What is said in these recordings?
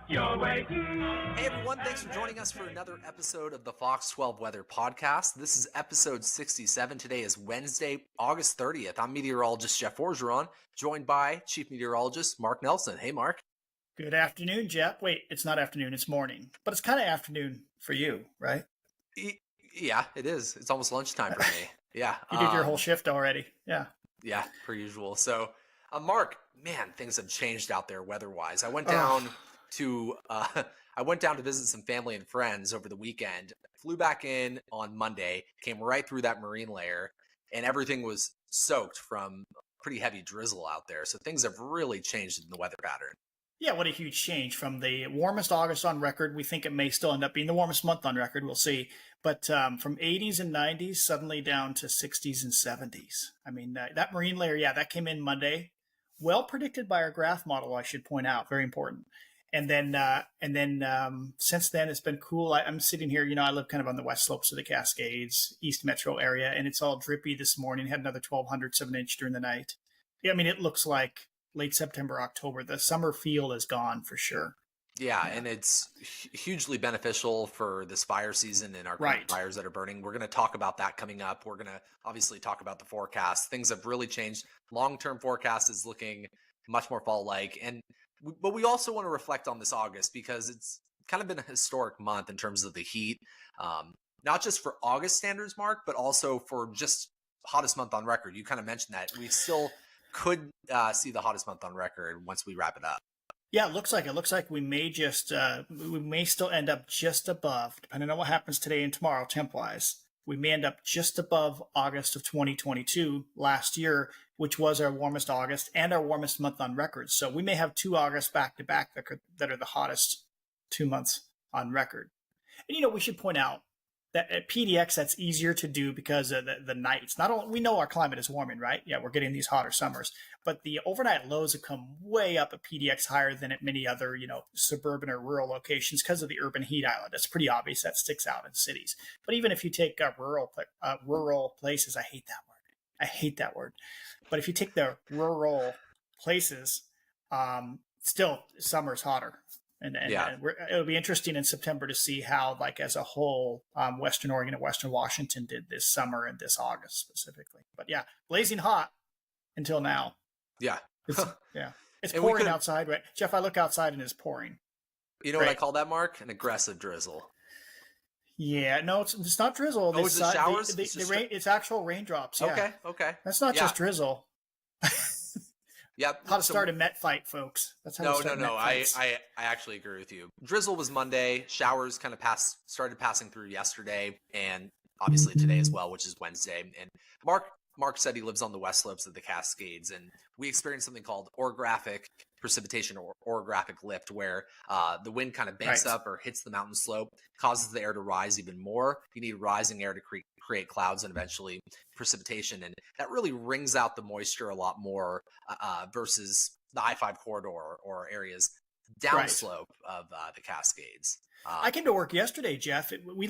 your way. Hey everyone, thanks for joining us for another episode of the Fox 12 Weather Podcast. This is episode 67. Today is Wednesday, August 30th. I'm meteorologist Jeff Orgeron, joined by Chief Meteorologist Mark Nelson. Hey Mark. Good afternoon, Jeff. Wait, it's not afternoon, it's morning. But it's kind of afternoon for you, right? Yeah, it is. It's almost lunchtime for me. Yeah. You did your whole shift already. Yeah. Yeah, per usual. So, Mark, man, things have changed out there weather-wise. I went down to visit some family and friends over the weekend. Flew back in on Monday, came right through that marine layer, and everything was soaked from pretty heavy drizzle out there. So things have really changed in the weather pattern. Yeah, what a huge change from the warmest August on record. We think it may still end up being the warmest month on record. We'll see. But from 80s and 90s, suddenly down to 60s and 70s. I mean, that marine layer, yeah, that came in Monday. Well predicted by our graph model, I should point out. Very important. And then since then, it's been cool. I'm sitting here, I live kind of on the west slopes of the Cascades, East Metro area, and it's all drippy this morning. Had another 1,200 7-inch during the night. Yeah, I mean, it looks like late September, October. The summer feel is gone for sure. Yeah, and it's hugely beneficial for this fire season and our current fires that are burning. We're going to talk about that coming up. We're going to obviously talk about the forecast. Things have really changed. Long-term forecast is looking much more fall-like. But we also want to reflect on this August because it's kind of been a historic month in terms of the heat, not just for August standards, Mark, but also for just hottest month on record. You kind of mentioned that. We still could see the hottest month on record once we wrap it up. Yeah, it looks like we may still end up just above, depending on what happens today and tomorrow, temp-wise. We may end up just above August of 2022 last year, which was our warmest August and our warmest month on record. So we may have 2 Augusts back to back that are the hottest 2 months on record. And we should point out that at PDX that's easier to do because of the nights. Not only we know our climate is warming, right? Yeah, we're getting these hotter summers, but the overnight lows have come way up at PDX higher than at many other suburban or rural locations because of the urban heat island. It's pretty obvious that sticks out in cities. But even if you take rural places, I hate that word. But if you take the rural places, still summer's hotter. And it'll be interesting in September to see how, as a whole, Western Oregon and Western Washington did this summer and this August specifically. But yeah, blazing hot until now. Yeah. It's pouring outside, right? Jeff, I look outside and it's pouring. You know what I call that, Mark? An aggressive drizzle. Yeah, no, it's not drizzle. Oh, is it showers? It's actual raindrops. Yeah. Okay. That's not just drizzle. Yep. How to start a Met fight, folks. That's how to start No. I actually agree with you. Drizzle was Monday. Showers kind of started passing through yesterday, and obviously today as well, which is Wednesday. And Mark said he lives on the west slopes of the Cascades, and we experienced something called orographic precipitation or orographic lift, where the wind kind of banks up or hits the mountain slope, causes the air to rise even more. You need rising air to create clouds and eventually precipitation, and that really wrings out the moisture a lot more versus the I-5 corridor or areas downslope of the Cascades. I came to work yesterday, Jeff. We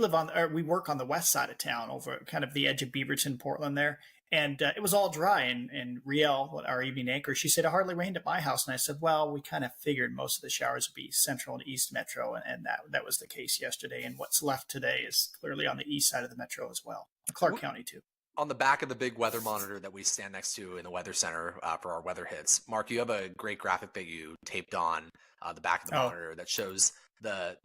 work on the west side of town, over kind of the edge of Beaverton, Portland there. And it was all dry. And Riel, our evening anchor, she said it hardly rained at my house. And I said, well, we kind of figured most of the showers would be central and east metro. And that was the case yesterday. And what's left today is clearly on the east side of the metro as well. Clark County, too. On the back of the big weather monitor that we stand next to in the weather center for our weather hits, Mark, you have a great graphic that you taped on the back of the monitor that shows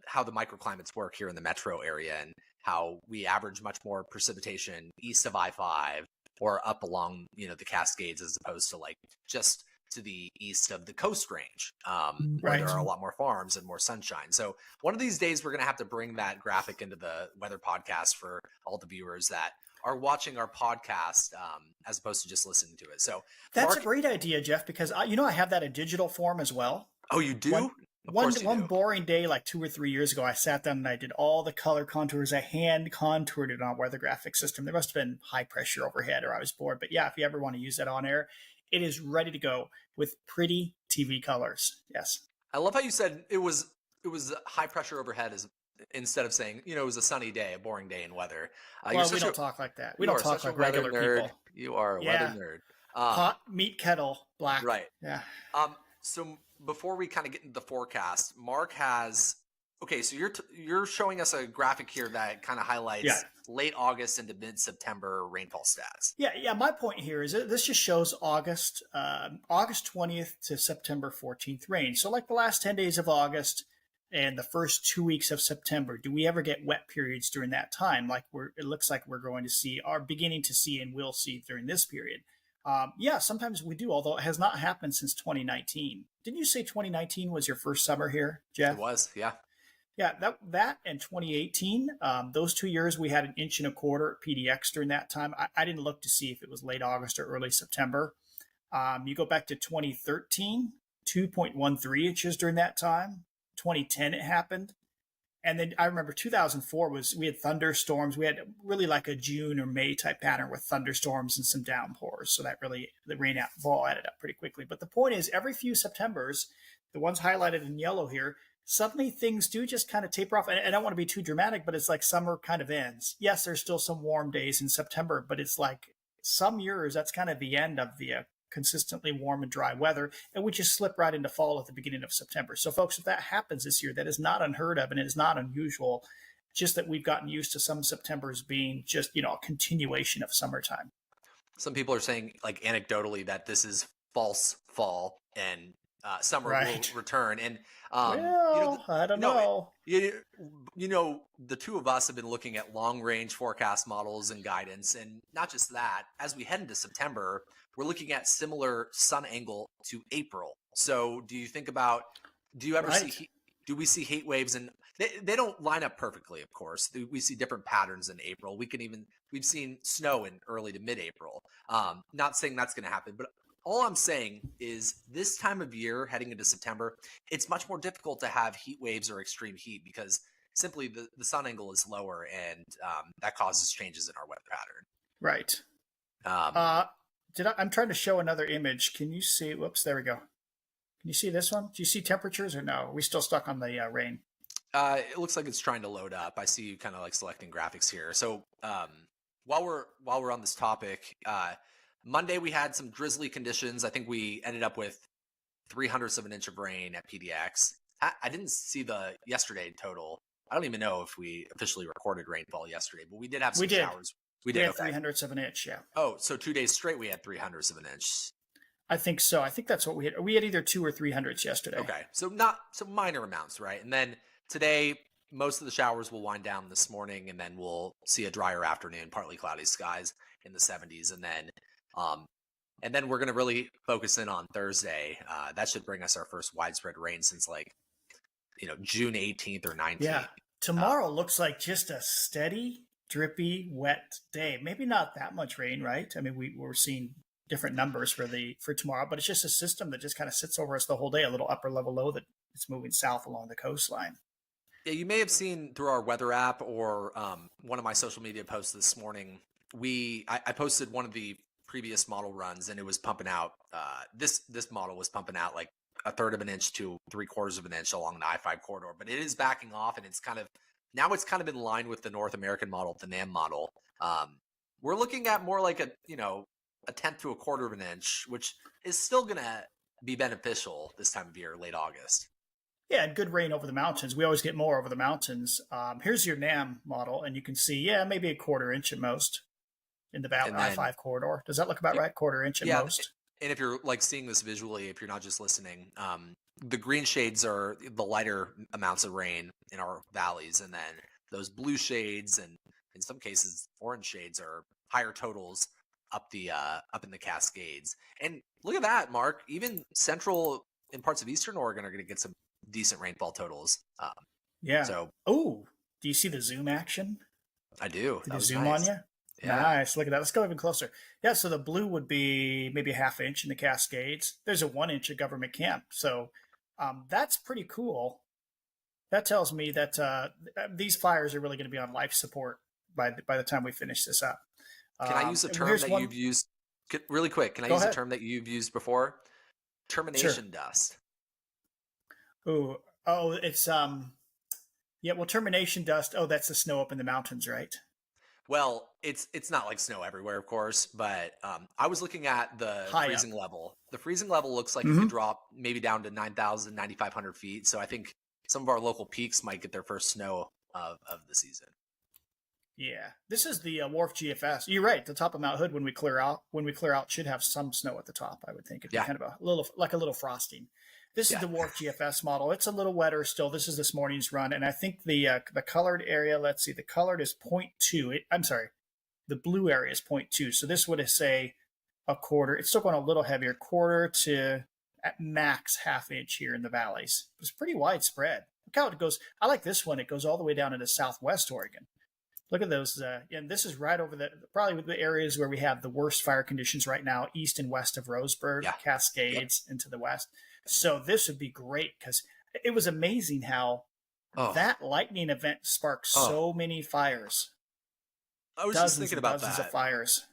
how the microclimates work here in the metro area and how we average much more precipitation east of I-5 or up along the Cascades as opposed to just to the east of the Coast Range, where there are a lot more farms and more sunshine. So one of these days we're going to have to bring that graphic into the weather podcast for all the viewers that are watching our podcast as opposed to just listening to it. So that's a great idea, Jeff, because I have that in digital form as well. Oh, you do? One boring day, 2 or 3 years ago, I sat down and I did all the color contours. I hand contoured it on a weather graphic system. There must have been high pressure overhead or I was bored. But yeah, if you ever want to use that on air, it is ready to go with pretty TV colors. Yes. I love how you said it was high pressure overhead instead of saying, it was a sunny day, a boring day in weather. We don't talk like that. We don't talk like regular people. You are a weather nerd. Hot meat kettle black. Right. Yeah. So before we kind of get into the forecast, Mark has okay. So you're showing us a graphic here that kind of Yeah. highlights late August into mid September rainfall stats. Yeah. My point here is that this just shows August 20th to September 14th rain. So like the last 10 days of August and the first 2 weeks of September, do we ever get wet periods during that time? Like it looks like we're going to see, are beginning to see, and will see during this period. Yeah, sometimes we do, although it has not happened since 2019. Didn't you say 2019 was your first summer here, It Jeff? was, yeah. Yeah, that and 2018, those 2 years we had an inch and a quarter at PDX during that time. I didn't look to see if it was late August or early September. You go back to 2013, 2.13 inches during that time. 2010 it happened. And then I remember 2004 was, we had thunderstorms. We had really like a June or May type pattern with thunderstorms and some downpours. So that really, the rainfall added up pretty quickly. But the point is, every few Septembers, the ones highlighted in yellow here, suddenly things do just kind of taper off. And I don't want to be too dramatic, but it's like summer kind of ends. Yes, there's still some warm days in September, but it's like some years that's kind of the end of the consistently warm and dry weather, and we just slip right into fall at the beginning of September. So, folks, if that happens this year, that is not unheard of and it is not unusual. Just that we've gotten used to some Septembers being just, a continuation of summertime. Some people are saying, like anecdotally, that this is false fall and summer Right. will return. And Well, I don't know. the two of us have been looking at long range forecast models and guidance, and not just that. As we head into September, we're looking at similar sun angle to April. So, do you think about? Do you ever Right. see? Do we see heat waves? And they don't line up perfectly, of course. We see different patterns in April. We've seen snow in early to mid-April. Not saying that's going to happen, but all I'm saying is this time of year, heading into September, it's much more difficult to have heat waves or extreme heat because simply the sun angle is lower, and that causes changes in our weather pattern. Right. Um, I'm trying to show another image. Can you see? Whoops, there we go. Can you see this one? Do you see temperatures or no? Are we still stuck on the rain? it looks like it's trying to load up. I see you kind of like selecting graphics here. So while we're on this topic, Monday we had some drizzly conditions. I think we ended up with 3/100ths of an inch of rain at PDX. I didn't see the yesterday total. I don't even know if we officially recorded rainfall yesterday, but we did have some showers. We had okay. 3/100ths of an inch, yeah. Oh, so 2 days straight we had 3/100ths of an inch. I think so. I think that's what we had. We had either 2 or 3/100ths yesterday. Okay, so minor amounts, right? And then today, most of the showers will wind down this morning, and then we'll see a drier afternoon, partly cloudy skies in the 70s, and then we're going to really focus in on Thursday. That should bring us our first widespread rain since June 18th or 19th. Yeah, tomorrow looks like just a steady, drippy, wet day. Maybe not that much rain, right? I mean, we're seeing different numbers for tomorrow, but it's just a system that just kind of sits over us the whole day, a little upper level low that it's moving south along the coastline. Yeah, you may have seen through our weather app or one of my social media posts this morning. I posted one of the previous model runs, and it was pumping out. This model was pumping out like 1/3 of an inch to 3/4 of an inch along the I-5 corridor, but it is backing off, and it's kind of in line with the North American model, the NAM model. We're looking at more like a 1/10 to 1/4 of an inch, which is still going to be beneficial this time of year, late August. Yeah, and good rain over the mountains. We always get more over the mountains. Here's your NAM model, and you can see, maybe 1/4 inch at most in the Valley I-5 corridor. Does that look about right? 1/4 inch at most? And if you're like seeing this visually, if you're not just listening, the green shades are the lighter amounts of rain in our valleys, and then those blue shades and in some cases orange shades are higher totals up in the Cascades. And look at that, Mark. Even central and parts of eastern Oregon are going to get some decent rainfall totals. Yeah. So, do you see the zoom action? I do. Did you zoom on you? Yeah. Nice. Look at that. Let's go even closer. Yeah. So the blue would be maybe 1/2 inch in the Cascades. There's a 1 inch at Government Camp. So that's pretty cool. That tells me that these fires are really going to be on life support by the time we finish this up. Can I use a term that you've used really quick? Can I use a term that you've used before? Termination dust. It's well, termination dust. Oh, that's the snow up in the mountains, right? Well, it's not like snow everywhere, of course, but I was looking at the High up. freezing level. The freezing level looks like it Hmm. could drop maybe down to 9,000, 9,500 feet. So I think some of our local peaks might get their first snow of the season. Yeah, this is the Wharf GFS. You're right. The top of Mount Hood, when we clear out, should have some snow at the top. I would think it'd be Yeah, kind of a little like a little frosting. This is yeah. the Wharf GFS model. It's a little wetter still. This is this morning's run, and I think the colored area. Let's see, the colored is 0.2. I'm sorry, the blue area is 0.2. So this would say a quarter. It's still going a little heavier, quarter to at max half inch here in the valleys. It's pretty widespread. Look how it goes. I like this one. It goes all the way down into Southwest Oregon. Look at those, and this is right over probably the areas where we have the worst fire conditions right now, east and west of Roseburg, Yeah. Cascades, into the west. So this would be great because it was amazing how that lightning event sparked so many fires. I was Dozens just thinking and about dozens that. of fires.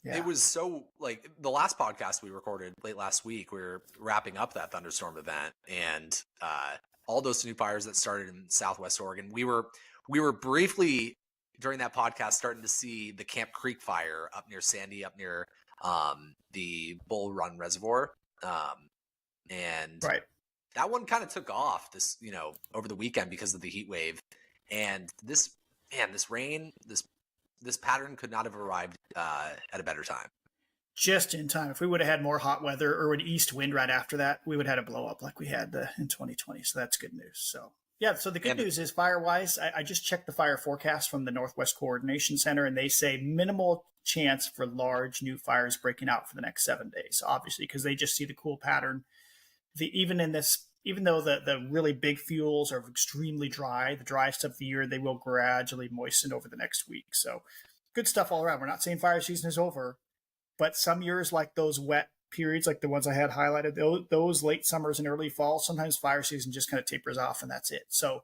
Yeah. It was so like the last podcast we recorded late last week. We were wrapping up that thunderstorm event, and all those new fires that started in Southwest Oregon. We were briefly during that podcast starting to see the Camp Creek fire up near Sandy, up near the Bull Run Reservoir, and Right. that one kind of took off this over the weekend because of the heat wave, and this rain, this pattern could not have arrived at a better time. Just in time. If we would have had more hot weather or an east wind right after that, we would have had a blow up like we had in 2020. So that's good news. So yeah, so the good news is fire-wise, I just checked the fire forecast from the Northwest Coordination Center, and they say minimal chance for large new fires breaking out for the next 7 days, obviously, because they just see the cool pattern. Even though the really big fuels are extremely dry, the driest of the year, they will gradually moisten over the next week. So good stuff all around. We're not saying fire season is over, but some years like those wet periods, like the ones I had highlighted, those late summers and early fall, sometimes fire season just kind of tapers off and that's it. So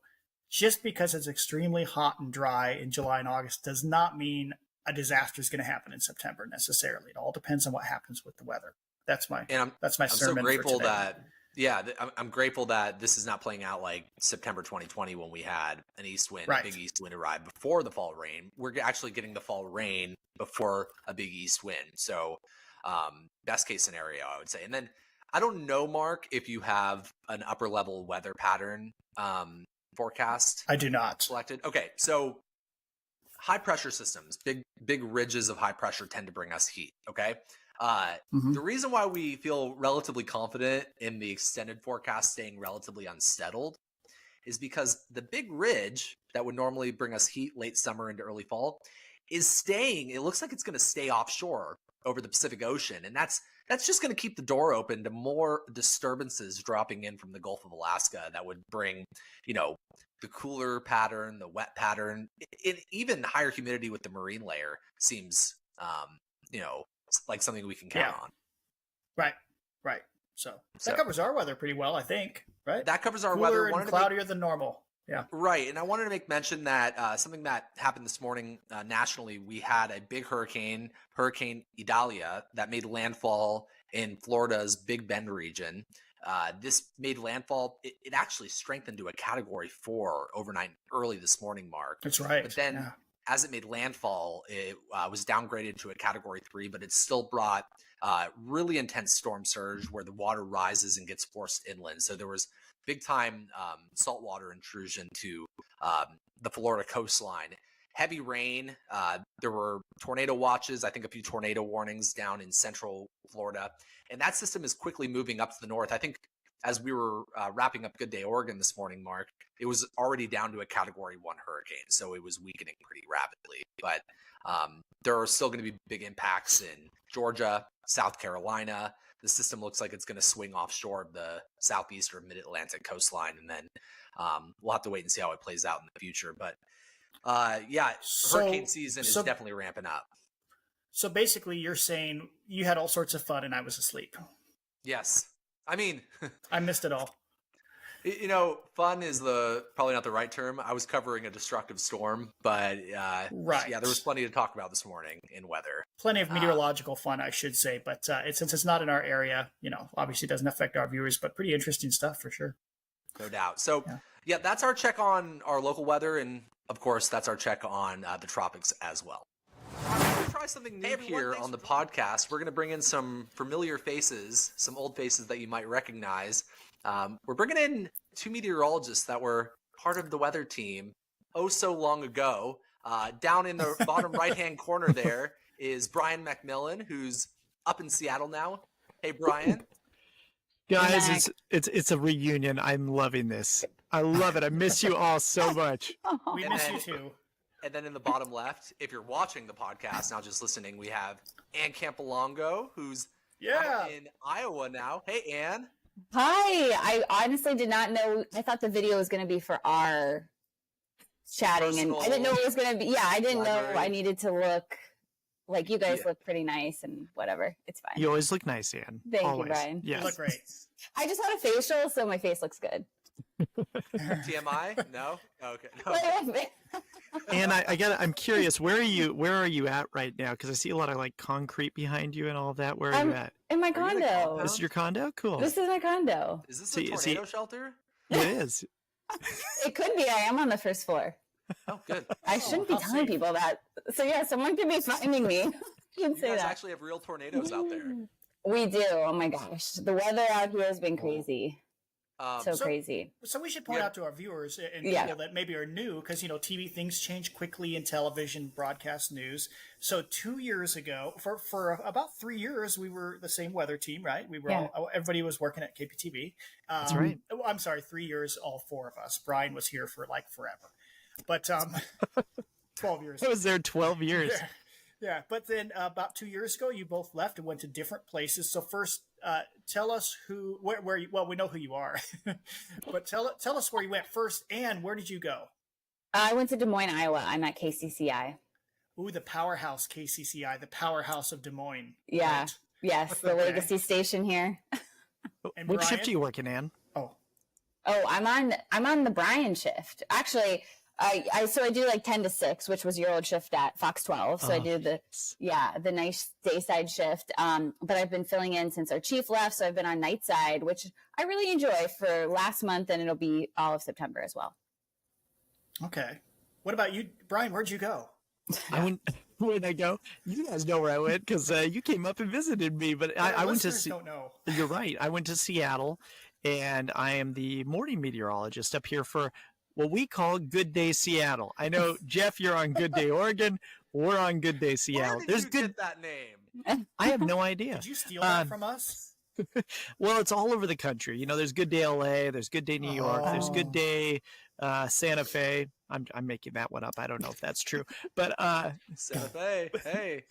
just because it's extremely hot and dry in July and August does not mean a disaster is going to happen in September necessarily. It all depends on what happens with the weather. That's my sermon. I'm so grateful for today. that I'm grateful that this is not playing out like September 2020 when we had an east wind, Right. a big east wind arrive before the fall rain. We're actually getting the fall rain before a big east wind. So best case scenario, I would say. And then I don't know, Mark, if you have an upper level weather pattern forecast. I do not. Selected. Okay, so high pressure systems, big ridges of high pressure tend to bring us heat. Okay. The reason why we feel relatively confident in the extended forecast staying relatively unsettled is because the big ridge that would normally bring us heat late summer into early fall is staying. It looks like it's going to stay offshore over the Pacific Ocean. And that's just going to keep the door open to more disturbances dropping in from the Gulf of Alaska that would bring, the cooler pattern, the wet pattern, even higher humidity with the marine layer seems, like something we can count on. Right. So that covers our weather pretty well, I think, right? That covers our Cooler weather. and cloudier than normal. Yeah. Right. And I wanted to make mention that something that happened this morning nationally, we had a big hurricane, Hurricane Idalia, that made landfall in Florida's Big Bend region. This made landfall. It actually strengthened to a Category 4 overnight early this morning, Mark. That's right. But then as it made landfall, it was downgraded to a Category 3, but it still brought really intense storm surge where the water rises and gets forced inland. So there was big time saltwater intrusion to the Florida coastline. Heavy rain. There were tornado watches, I think a few tornado warnings down in central Florida. And that system is quickly moving up to the north. I think as we were wrapping up Good Day Oregon this morning, Mark, it was already down to a Category 1 hurricane. So it was weakening pretty rapidly. But there are still going to be big impacts in Georgia, South Carolina. The system looks like it's going to swing offshore of the southeast or mid-Atlantic coastline. And then we'll have to wait and see how it plays out in the future. But hurricane season is definitely ramping up. So basically you're saying you had all sorts of fun and I was asleep. Yes. I mean, I missed it all. Fun is probably not the right term. I was covering a destructive storm, but right. Yeah, there was plenty to talk about this morning in weather. Plenty of meteorological fun, I should say, but since it's not in our area, obviously it doesn't affect our viewers, but pretty interesting stuff for sure. No doubt. So yeah, that's our check on our local weather, and of course, that's our check on the tropics as well. try something new here on the podcast. We're going to bring in some familiar faces, some old faces that you might recognize. We're bringing in 2 meteorologists that were part of the weather team oh so long ago. Down in the bottom right-hand corner there is Brian McMillan, who's up in Seattle now. Hey, Brian. Guys, it's a reunion. I'm loving this. I love it. I miss you all so much. We miss you too. And then in the bottom left, if you're watching the podcast, not just listening, we have Ann Campolongo, who's out in Iowa now. Hey, Ann. Hi. I honestly did not know. I thought the video was going to be for our chatting, and I didn't know it was going to be. Yeah, I didn't know I needed to look like you guys look pretty nice and whatever. It's fine. You always look nice, Ann. Thank you, Brian. Yes. You look great. I just had a facial, so my face looks good. TMI? No? Okay. No. And I'm curious, where are you at right now? Because I see a lot of like concrete behind you and all of that. Where are you at? In my condo. This is your condo? Cool. This is my condo. Is this a tornado shelter? It is. It could be. I am on the first floor. Oh, good. I shouldn't be telling people that. So yeah, someone could be finding me. You guys actually have real tornadoes out there. We do. Oh my gosh. The weather out here has been crazy. So crazy. So we should point out to our viewers and people that maybe are new, because TV things change quickly in television broadcast news. So 2 years ago, for about 3 years, we were the same weather team, right? We were everybody was working at KPTV. That's right. I'm sorry, 3 years, all 4 of us. Brian was here for like forever, but 12 years. I was there 12 years. Yeah, but then about 2 years ago, you both left and went to different places. So first, tell us where you. Well, we know who you are, but tell us where you went first, and where did you go? I went to Des Moines, Iowa. I'm at KCCI. Ooh, the powerhouse KCCI, the powerhouse of Des Moines. Yeah, right? yes, the legacy station here. And What Brian? shift are you working, Ann? Oh, I'm on the Brian shift. Actually, I do like 10 to 6, which was your old shift at Fox 12. So I do the nice dayside shift. But I've been filling in since our chief left. So I've been on night side, which I really enjoy for last month, and it'll be all of September as well. Okay. What about you, Brian? Where'd you go? Where'd I go? You guys know where I went because you came up and visited me. But I went to. Don't know. You're right. I went to Seattle, and I am the morning meteorologist up here for what we call Good Day Seattle. I know, Jeff, you're on Good Day Oregon. We're on Good Day Seattle. Where did you get that name? I have no idea. Did you steal that from us? Well, it's all over the country. There's Good Day LA, there's Good Day New York, there's Good Day Santa Fe. I'm making that one up. I don't know if that's true, but Santa Fe. Hey.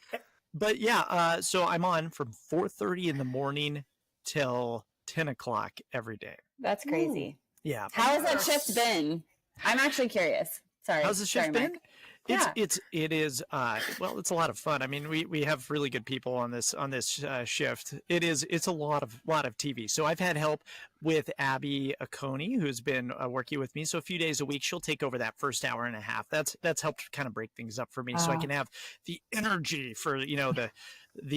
But yeah, so I'm on from 4:30 in the morning till 10 o'clock every day. That's crazy. Ooh. Yeah. How has that shift been? I'm actually curious. Sorry. How's the shift been? Yeah. It is well, it's a lot of fun. I mean, we have really good people on this shift. It's a lot of TV. So I've had help with Abby Aconi, who's been working with me. So a few days a week, she'll take over that first hour and a half. That's helped kind of break things up for me, so I can have the energy for the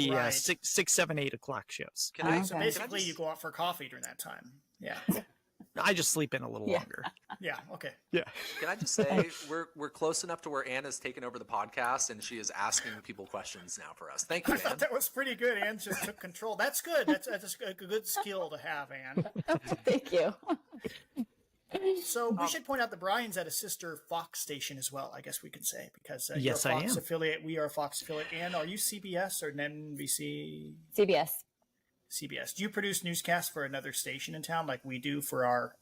Right. 6, 7, 8 o'clock shows. So basically, you go out for coffee during that time. Yeah. I just sleep in a little longer. Yeah. Okay. Yeah. Can I just say we're close enough to where Ann has taken over the podcast and she is asking people questions now for us. Thank you, I thought Ann. that was pretty good. Ann just took control. That's good. That's a good skill to have, Ann. Thank you. So we should point out that Brian's at a sister Fox station as well, I guess we could say, because yes, you're a Fox I am. affiliate. We are a Fox affiliate. Ann, are you CBS or NBC? CBS. CBS. Do you produce newscasts for another station in town like we do for our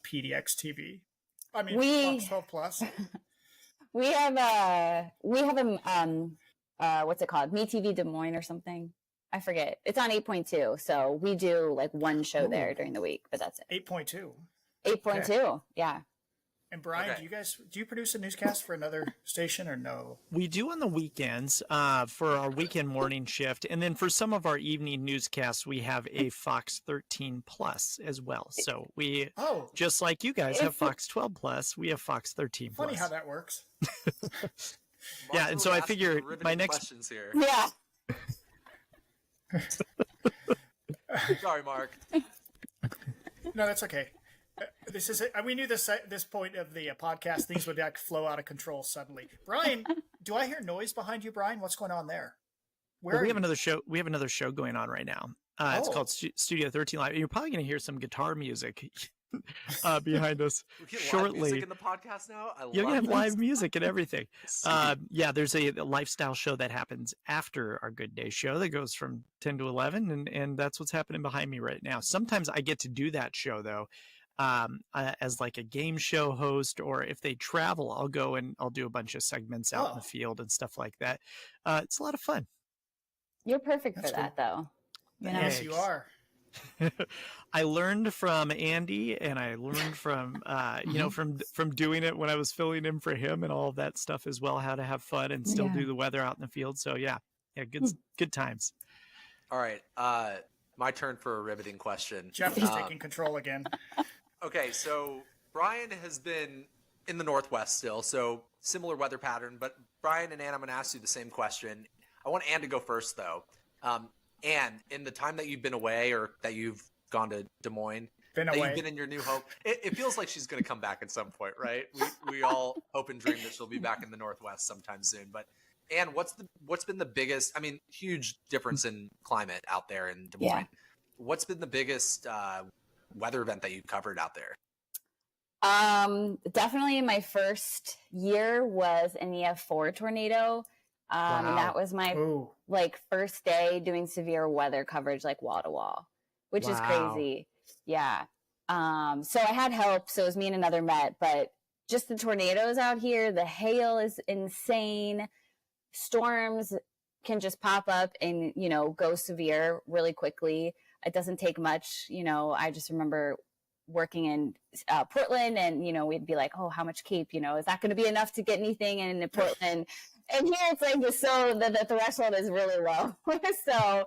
PDX TV? I mean, Fox 12 Plus. We have a what's it called? Me TV Des Moines or something. I forget. It's on 8.2, so we do like one show there during the week, but that's it. 8.2. 8.2, yeah. And Brian, do you produce a newscast for another station or no? We do on the weekends for our weekend morning shift. And then for some of our evening newscasts, we have a Fox 13 Plus as well. So we, just like you guys have Fox 12 Plus, we have Fox 13 Plus. Funny how that works. Yeah, and so I figure my next questions here. Yeah. Sorry, Mark. No, that's okay. This is it. We knew this point of the podcast, things would flow out of control suddenly. Brian, do I hear noise behind you, Brian? What's going on there? Where Well, are we have you? another show. We have another show going on right now. It's Oh. called Studio 13 Live. You're probably going to hear some guitar music behind us We get live shortly. music in the podcast now. I You're love gonna have this. live music and everything. Sweet. Yeah, there's a lifestyle show that happens after our Good Day show that goes from 10 to 11, and that's what's happening behind me right now. Sometimes I get to do that show though, as like a game show host, or if they travel, I'll go and I'll do a bunch of segments out in the field and stuff like that. It's a lot of fun. You're perfect That's for that, though. You know? Yes, you are. I learned from Andy, and I learned from from doing it when I was filling in for him and all of that stuff as well, how to have fun and still do the weather out in the field. So yeah, good times. All right. My turn for a riveting question. Jeff is taking control again. Okay, so Brian has been in the Northwest still, so similar weather pattern. But Brian and Ann, I'm going to ask you the same question. I want Ann to go first, though. Ann, in the time that you've been away or that you've gone to Des Moines, you've been in your new home, it feels like she's going to come back at some point, right? We all hope and dream that she'll be back in the Northwest sometime soon. But Ann, what's been the biggest? I mean, huge difference in climate out there in Des Moines. Yeah. What's been the biggest weather event that you've covered out there? Definitely my first year was an EF4 tornado. And that was my first day doing severe weather coverage, like wall to wall, which is crazy. Yeah. So I had help. So it was me and another Met, but just the tornadoes out here, the hail is insane. Storms can just pop up and, go severe really quickly. It doesn't take much. I just remember working in Portland, and, we'd be like, oh, how much Cape, is that going to be enough to get anything in Portland? And here it's like, so the threshold is really low. So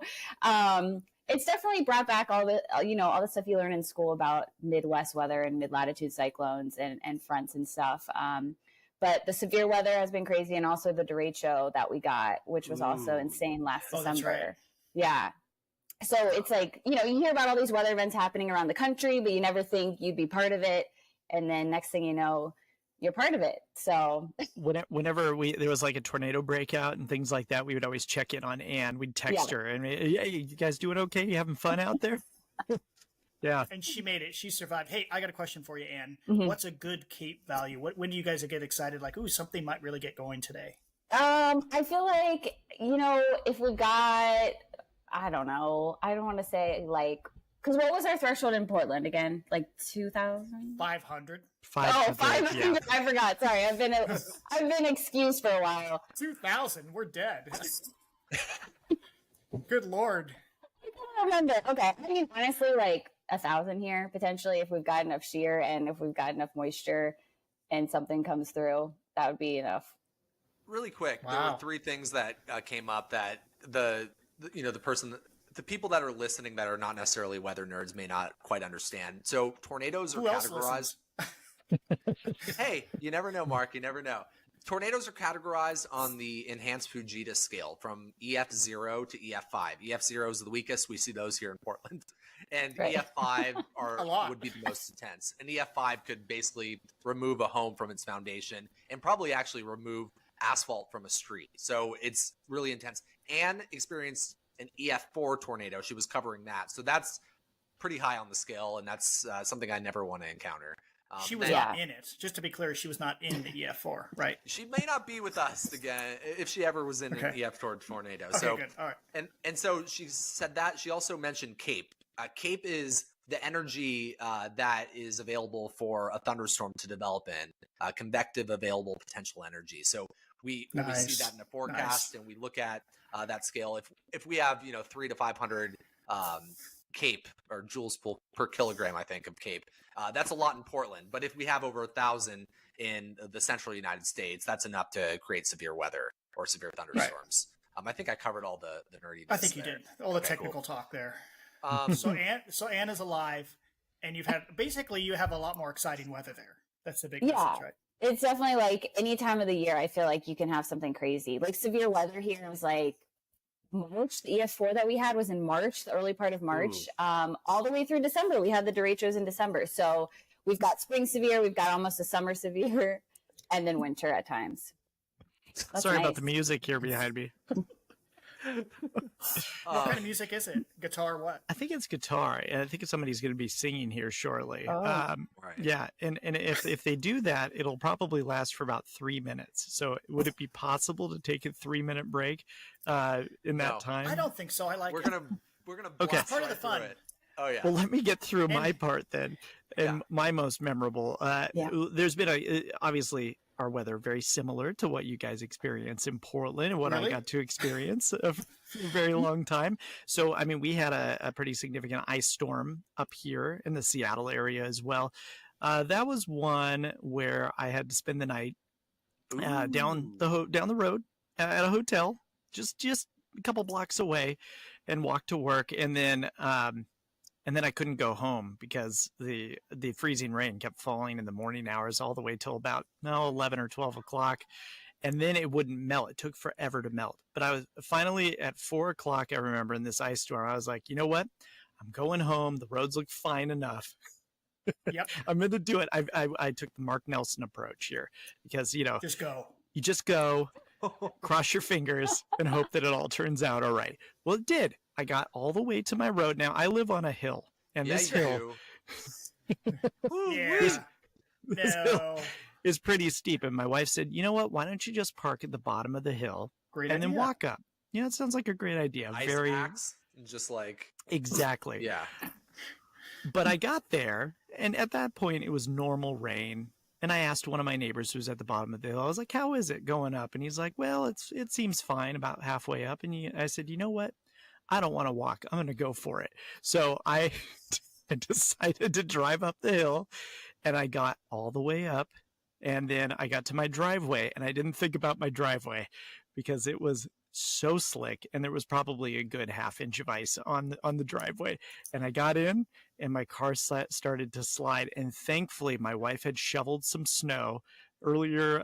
it's definitely brought back all the stuff you learn in school about Midwest weather and mid-latitude cyclones and fronts and stuff. But the severe weather has been crazy, and also the derecho that we got, which was also insane last December. That's right. Yeah. So it's like, you hear about all these weather events happening around the country, but you never think you'd be part of it. And then next thing you know, you're part of it. So whenever there was like a tornado breakout and things like that, we would always check in on Ann. We'd text her and, hey, you guys doing okay? You having fun out there? Yeah. And she made it. She survived. Hey, I got a question for you, Ann. Mm-hmm. What's a good Cape value? When do you guys get excited? Like, ooh, something might really get going today. I feel like, if we got, I don't know, I don't want to say because what was our threshold in Portland again? Like 2,000? 500. 500. Yeah. I forgot. Sorry. I've been excused for a while. 2,000. We're dead. Good Lord. I don't remember. Okay. I mean, honestly, 1,000 here, potentially, if we've got enough shear and if we've got enough moisture and something comes through, that would be enough. Really quick, there were three things that came up that the people that are listening that are not necessarily weather nerds may not quite understand. So tornadoes are categorized. Hey, you never know, Mark. You never know. Tornadoes are categorized on the enhanced Fujita scale from EF0 to EF5. EF0 is the weakest. We see those here in Portland. And EF5 would be the most intense. And EF5 could basically remove a home from its foundation and probably actually remove asphalt from a street. So it's really intense. Ann experienced an EF4 tornado. She was covering that. So that's pretty high on the scale, and that's something I never want to encounter. She was not in it. Just to be clear, she was not in the EF4, right? She may not be with us again if she ever was in an EF4 tornado. Okay, so good. All right. And so she said that. She also mentioned Cape. Cape is the energy that is available for a thunderstorm to develop in, convective available potential energy. So when we see that in a forecast and we look at that scale, if we have 300 to 500 Cape or joules per kilogram, I think, of Cape, that's a lot in Portland. But if we have over 1,000 in the central United States, that's enough to create severe weather or severe thunderstorms. Right. I think I covered all the nerdiness. I think you did all the technical talk there. So Ann is alive, and you have a lot more exciting weather there. That's the big message, right? It's definitely any time of the year, I feel like you can have something crazy. Like severe weather here was March. The EF4 that we had was in March, the early part of March, all the way through December. We had the derechos in December. So we've got spring severe, we've got almost a summer severe, and then winter at times. That's Sorry about nice. the music here behind me. What kind of music is it? Guitar? What? I think it's guitar, and I think somebody's going to be singing here shortly. Oh. Right. Yeah, and if they do that, it'll probably last for about 3 minutes. So would it be possible to take a 3-minute break in that No. time? I don't think so. I like We're it. gonna Okay. blast Part of right the fun. through it. Oh yeah. Well, let me get through my And- part then, and Yeah. my most memorable. Yeah. There's been obviously our weather very similar to what you guys experience in Portland and what I Really? got to experience for a very long time. So, I mean, we had a pretty significant ice storm up here in the Seattle area as well. That was one where I had to spend the night down the road at a hotel, just a couple blocks away, and walk to work, and then I couldn't go home because the freezing rain kept falling in the morning hours all the way till about 11 or 12 o'clock, and then it wouldn't melt. It took forever to melt. But I was finally at 4 o'clock. I remember in this ice storm, I was like, you know what? I'm going home. The roads look fine enough. Yep. I'm going to do it. I took the Mark Nelson approach here because you Just go. you just go, cross your fingers, and hope that it all turns out all right. Well, it did. I got all the way to my road. Now I live on a hill, and Yeah, this you hill do. Yeah. This No. is pretty steep. And my wife said, "You know what? Why don't you just park at the bottom of the hill Great and then idea. walk up?" Yeah, it sounds like a great idea. Ice Very axe, and just like exactly. yeah. But I got there, and at that point, it was normal rain. And I asked one of my neighbors who's at the bottom of the hill, I was like, "How is it going up?" And he's like, "Well, it seems fine about halfway up." And I said, "You know what? I don't want to walk. I'm going to go for it." So I decided to drive up the hill, and I got all the way up, and then I got to my driveway, and I didn't think about my driveway because it was so slick, and there was probably a good half-inch of ice on the driveway. And I got in, and my car started to slide, and thankfully my wife had shoveled some snow earlier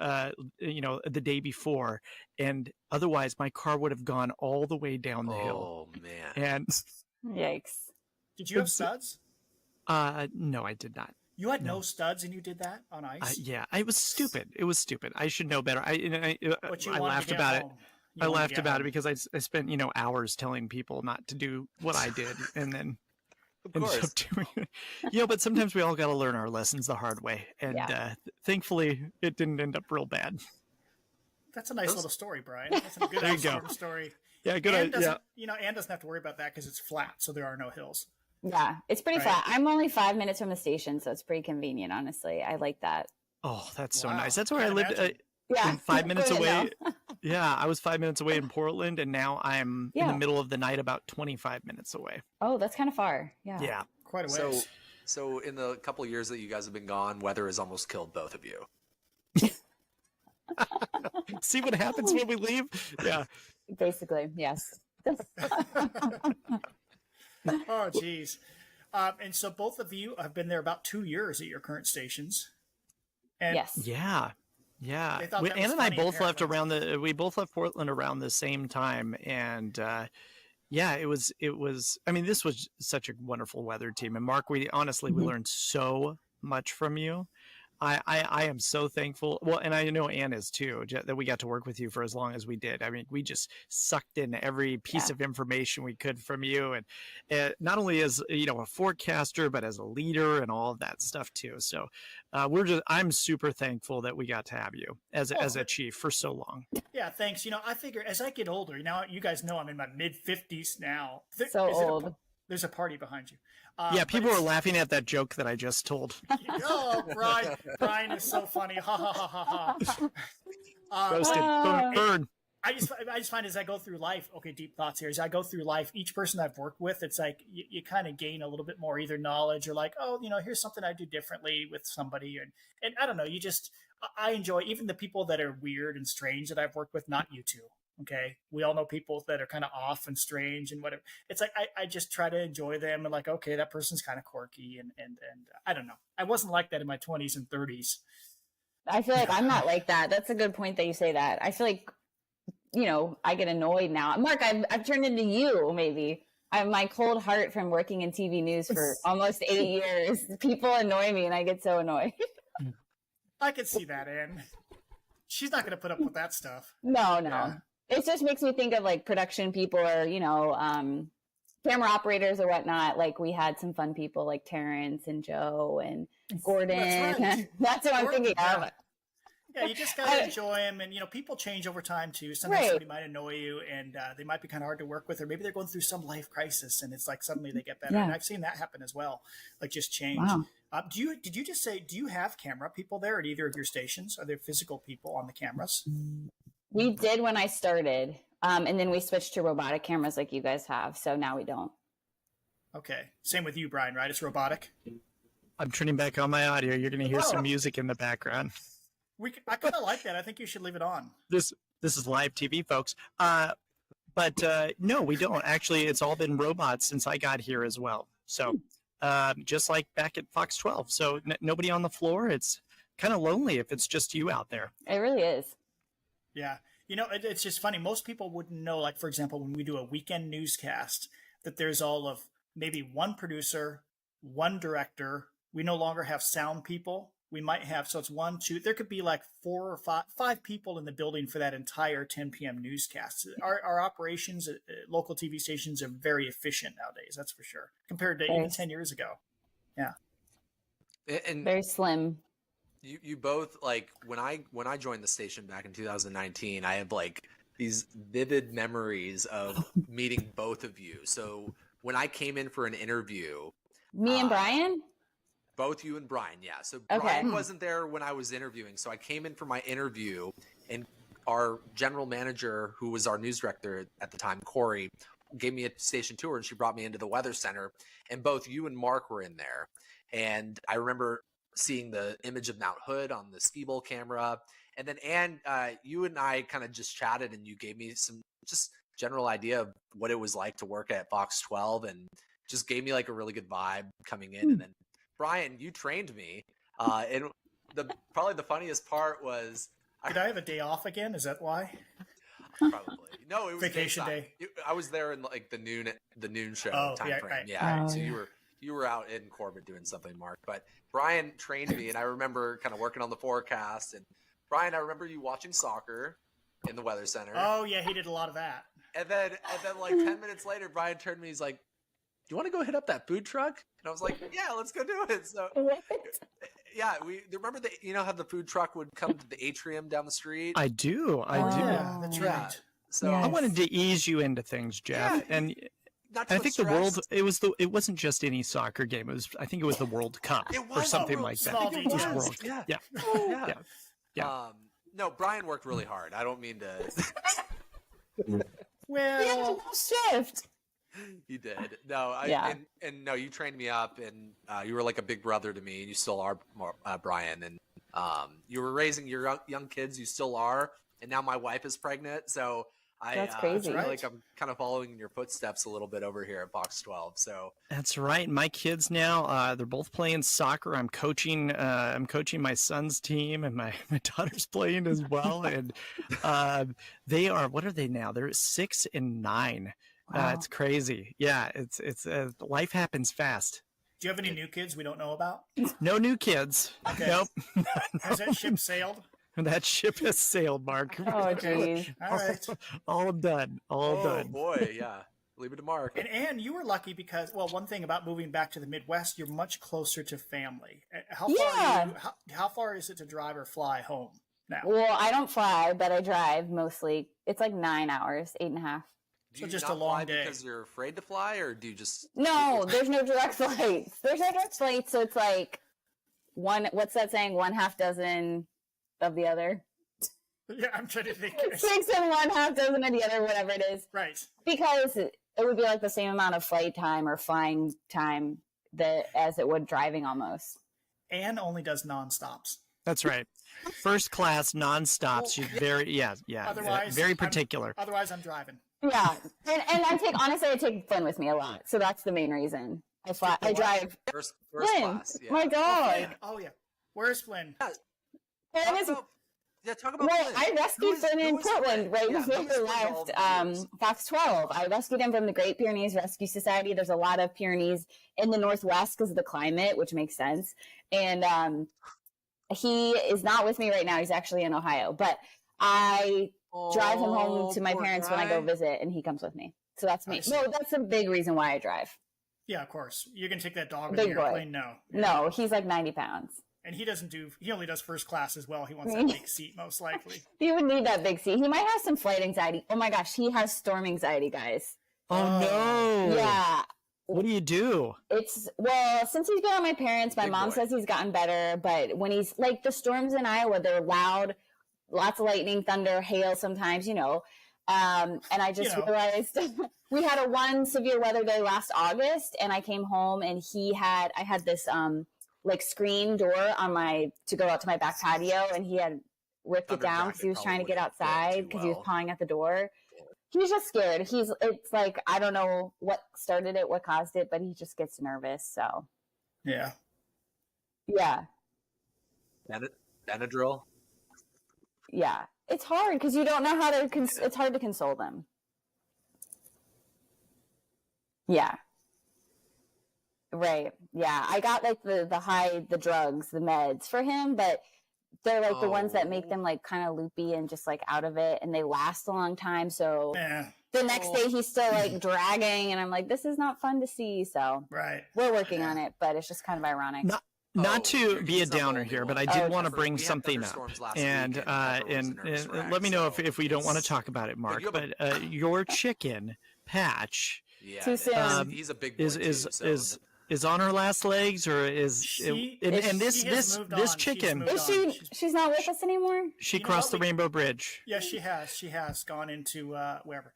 the day before, and otherwise my car would have gone all the way down the hill. Oh man. And Yikes. Did you have studs? no, I did not. You had no studs and you did that on ice? Yeah, it was stupid. It was stupid. I should know better. I But you I wanted to laughed get about it. home. You I wanted to laughed get about it home. because I spent hours telling people not to do what I did, and then Of ended course. up doing it. But sometimes we all got to learn our lessons the hard way, and Yeah. thankfully it didn't end up real bad. That's a nice little story, Brian. That's a good There you ice go. storm story. Yeah, good. Ann doesn't, Yeah, Ann doesn't have to worry about that because it's flat, so there are no hills. Yeah, it's pretty Right. flat. I'm only 5 minutes from the station, so it's pretty convenient, honestly. I like that. oh, that's so Wow. nice. That's where I Can't lived. imagine. Yeah. 5 minutes Go ahead, away. Yeah, I was 5 minutes away in Portland, and now I'm in Yeah. the middle of the night, about 25 minutes away. Oh, that's kind of far. Yeah. Yeah. Quite a So, ways. so in the couple of years that you guys have been gone, weather has almost killed both of you. See what happens when we leave? Yeah. Basically, yes. Oh, geez. And so both of you have been there about 2 years at your current stations. And Yes. Yeah. Yeah. They thought that Ann was and I funny, both left apparently. we both left Portland around the same time. And yeah, it was, I mean, this was such a wonderful weather team. And Mark, we honestly, we learned so much from you. I am so thankful. Well, and I know Ann is too, that we got to work with you for as long as we did. I mean, we just sucked in every piece Yeah. of information we could from you, and not only as a forecaster, but as a leader and all of that stuff too. So I'm super thankful that we got to have you as a chief for so long. yeah, thanks. I figure as I get older, now you guys know I'm in my mid-50s now. So old. There's a party behind you. Yeah, but people were it's- laughing at that joke that I just told. Oh, Brian is so funny. Ha ha ha ha ha. Roasted. Burn. I just find as I go through life, okay, deep thoughts here. As I go through life, each person I've worked with, it's like you kind of gain a little bit more either knowledge or like, oh, here's something I do differently with somebody, and I don't know. I enjoy even the people that are weird and strange that I've worked with. Not you two, okay? We all know people that are kind of off and strange and whatever. It's like I just try to enjoy them and like, okay, that person's kind of quirky and I don't know. I wasn't like that in my 20s and 30s. I feel like I'm not like that. That's a good point that you say that. I feel like, I get annoyed now. Mark, I've turned into you, maybe. I have my cold heart from working in TV news for almost 8 years. People annoy me and I get so annoyed. I could see that, Ann. She's not going to put up with that stuff. No. Yeah. It just makes me think of like production people or, camera operators or whatnot. Like we had some fun people like Terrence and Joe and Gordon. That's right. That's what I'm thinking of. Yeah, you just gotta enjoy them, and people change over time too. Sometimes somebody might annoy you, and they might be kind of hard to work with, or maybe they're going through some life crisis, and it's like suddenly they get better. Yeah. And I've seen that happen as well, like just change. Wow. Did you just say, do you have camera people there at either of your stations? Are there physical people on the cameras? We did when I started, and then we switched to robotic cameras like you guys have. So now we don't. Okay, same with you, Brian. Right? It's robotic. I'm turning back on my audio. You're going to hear some music in the background. I kind of like that. I think you should leave it on. This is live TV, folks. But no, we don't. Actually, it's all been robots since I got here as well. So just like back at Fox 12. So nobody on the floor. It's kind of lonely if it's just you out there. It really is. Yeah. It's just funny. Most people wouldn't know, like, for example, when we do a weekend newscast, that there's all of maybe one producer, one director. We no longer have sound people. We might have, so it's 1, 2, there could be like 4 or 5 people in the building for that entire 10 p.m. newscast. Our operations at local TV stations are very efficient nowadays, that's for sure, compared to even 10 years ago. Yeah. And very slim. You both, like, when I joined the station back in 2019, I have like these vivid memories of meeting both of you. So when I came in for an interview, me and Brian. Both you and Brian, yeah. So Okay. Brian wasn't there when I was interviewing. So I came in for my interview, and our general manager, who was our news director at the time, Corey, gave me a station tour, and she brought me into the weather center. And both you and Mark were in there. And I remember seeing the image of Mount Hood on the ski bowl camera. And then, Ann, you and I kind of just chatted, and you gave me some just general idea of what it was like to work at Fox 12, and just gave me like a really good vibe coming in. And then Brian, you trained me, and probably the funniest part was. Did I have a day off again? Is that why? Probably no. It was vacation day. I was there in like the noon show time frame. Right. Yeah, Oh, so yeah. you were out in Corbett doing something, Mark. But Brian trained me, and I remember kind of working on the forecast. And Brian, I remember you watching soccer in the weather center. Oh yeah, he did a lot of that. And then like 10 minutes later, Brian turned to me. He's like, "Do you want to go hit up that food truck?" And I was like, "Yeah, let's go do it." So yeah, we remember how the food truck would come to the atrium down the street. I do. Yeah, that's Yeah. right. So Yes. I wanted to ease you into things, Jeff, Yeah. and not I too think much the world. stress. It wasn't just any soccer game. I think it was the World Cup It or was something the like that. small I think it was details. World Cup. Yeah. Yeah. Yeah. No, Brian worked really hard. I don't mean to. Well, shift. He did. No, Yeah. and no, you trained me up, and you were like a big brother to me, and you still are, Brian. And you were raising your young kids. You still are. And now my wife is pregnant, so That's crazy. feel like I'm kind of following in your footsteps a little bit over here at Fox 12. So That's right. My kids now, they're both playing soccer. I'm coaching my son's team, and my daughter's playing as well. And they are, what are they now? They're 6 and 9. Wow. It's crazy. Yeah, it's life happens fast. do you have any new kids we don't know about? No new kids. Okay. Nope. Has that ship sailed? That ship has sailed, Mark. Oh, geez. All right. All done. All oh done. boy, yeah. Leave it to Mark. And Anne, you were lucky because, well, one thing about moving back to the Midwest, you're much closer to family. How far Yeah. are you, how far is it to drive or fly home now? Well, I don't fly, but I drive mostly. It's like 9 hours, 8.5. Do So you just not a long fly day. because you're afraid to fly, or do you just No, there's no direct flights. There's no direct flights, so it's like what's that saying? 1/2 dozen of the other. Yeah, I'm trying to think. 6 and 1/2 dozen of the other, whatever it is. Right. Because it would be like the same amount of flight time or flying time as it would driving almost. Anne only does nonstops. That's right. First class, nonstop. She's very, Otherwise, very particular. Otherwise, I'm driving. Yeah, and I take Flynn with me a lot, so that's the main reason. I drive. first Flynn, class? Yeah. my God. Flynn. Oh, yeah. Where's Flynn? Flynn is Talk about Well, Flynn. I rescued Flynn in who is Flynn? Portland right Yeah, before who we is Flynn all left the years? Fox 12. I rescued him from the Great Pyrenees Rescue Society. There's a lot of Pyrenees in the Northwest because of the climate, which makes sense. And He is not with me right now. He's actually in Ohio, but I drive him home to my parents when I go visit, and he comes with me. So that's me. No, that's a big reason why I drive. Yeah, of course. You're gonna take that dog in Big the airplane? No. No, he's like 90 pounds. And he only does first class as well. He wants that big seat, most likely. He would need that big seat. He might have some flight anxiety. Oh my gosh, he has storm anxiety, guys. Oh no. Yeah. What do you do? Since he's been on my parents, my mom says he's gotten better, but when he's like the storms in Iowa, they're loud, lots of lightning, thunder, hail sometimes, and I just realized we had a one severe weather day last August, and I came home and I had this like screen door to go out to my back patio, and he had ripped it down because he was trying to get outside because he was pawing at the door. He's just scared. It's like, I don't know what started it, what caused it, but he just gets nervous. So, yeah. Benadryl. Yeah. It's hard because you don't know how to, it's hard to console them. Yeah. Right. Yeah. I got like the drugs, the meds for him, but they're like the ones that make them like kind of loopy and just like out of it, and they last a long time. So the next day he's still like dragging, and I'm like, this is not fun to see. So we're working on it, but it's just kind of ironic. Not to be a downer here, but I did want to bring something up, and let me know if we don't want to talk about it, Mark. But your chicken Patch, too soon. He's a big boy is on her last legs, or this chicken? She's not with us anymore. She crossed the Rainbow Bridge. Yes, she has. She has gone into wherever.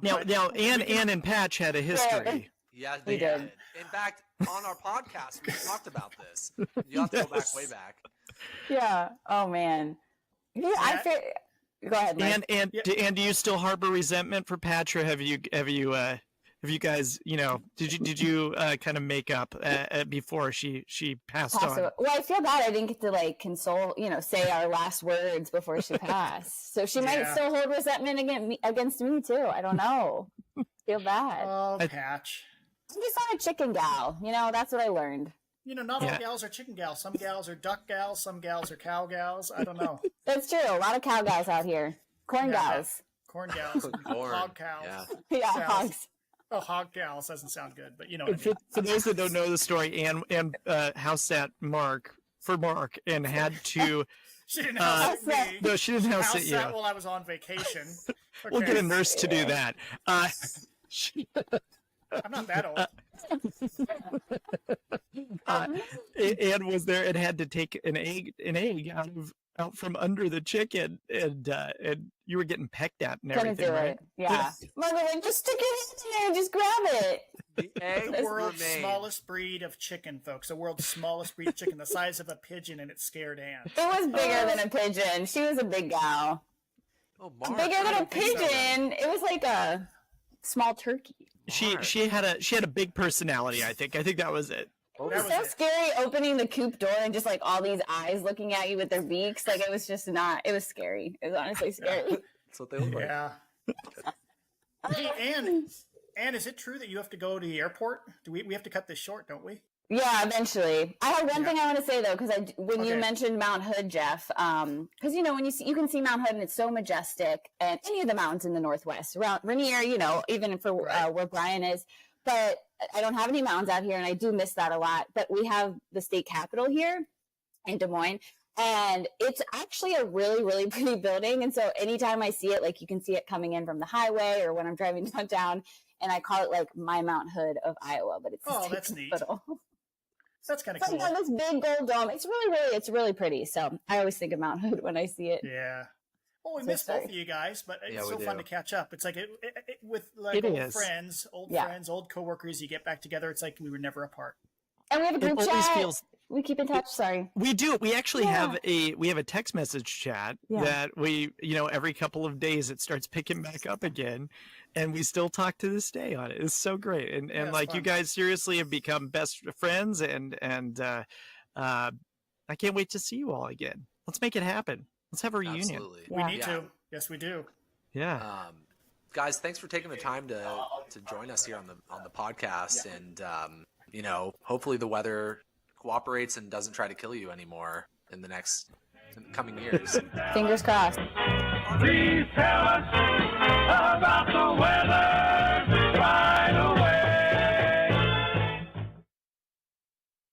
Now, Ann and Patch had a history. Yeah, they did. In fact, on our podcast, we talked about this. You have to go back way back. Yeah. Oh man. Yeah, go ahead, Mike. And do you still harbor resentment for Patch, or have you guys, did you kind of make up before she passed on? Well, I feel bad I didn't get to like console, say our last words before she passed. So she might still hold resentment against me too. I don't know. Feel bad. Oh, Patch. I'm just not a chicken gal. That's what I learned. Not all gals are chicken gals. Some gals are duck gals. Some gals are cow gals. I don't know. That's true. A lot of cow gals out here. Corn gals. Corn gals. Hog cows. Yeah, hogs. Oh, hog gals doesn't sound good, but you know what I mean. For those that don't know the story, Ann house sat Mark and had to. She didn't house sit me. No, she didn't house sit you. While I was on vacation. Okay. We'll get a nurse to do that. I'm not that old. Ann was there and had to take an egg out from under the chicken, and you were getting pecked at and everything. Couldn't do it. Yeah. Mother, just stick it in there, just grab it. The world's smallest breed of chicken, folks. The world's smallest breed of chicken, the size of a pigeon, and it scared Ann. It was bigger than a pigeon. She was a big gal. Oh, Mark, bigger than a pigeon. It was like a small turkey. She had a big personality. I think that was it. It was so scary opening the coop door and just like all these eyes looking at you with their beaks. Like it was scary. It was honestly scary. That's what they look like. Yeah. Hey, Ann, is it true that you have to go to the airport? We have to cut this short, don't we? Yeah, eventually. I have one thing I want to say though, because when you mentioned Mount Hood, Jeff, because when you can see Mount Hood and it's so majestic, and any of the mountains in the Northwest, around Rainier, even for where Brian is. But I don't have any mountains out here, and I do miss that a lot. But we have the state capitol here in Des Moines, and it's actually a really, really pretty building. And so anytime I see it, like you can see it coming in from the highway or when I'm driving downtown, and I call it like my Mount Hood of Iowa, but it's the state capitol. Neat. That's kind of cool. This big gold dome. It's really pretty. So I always think of Mount Hood when I see it. Yeah. Well, we missed both of you guys, but it's so fun to catch up. It's like with like old friends, old coworkers. You get back together. It's like we were never apart. And we have a group chat. We keep in touch. Sorry. We do. We actually have a text message chat that we, every couple of days it starts picking back up again, and we still talk to this day on it. It's so great, and like fun. You guys seriously have become best friends, and I can't wait to see you all again. Let's make it happen. Let's have a reunion. Absolutely. We need to. Yes, we do. Yeah. Guys, thanks for taking the time to join us here on the podcast, and hopefully the weather cooperates and doesn't try to kill you anymore. in the coming years. Fingers crossed. Please tell us about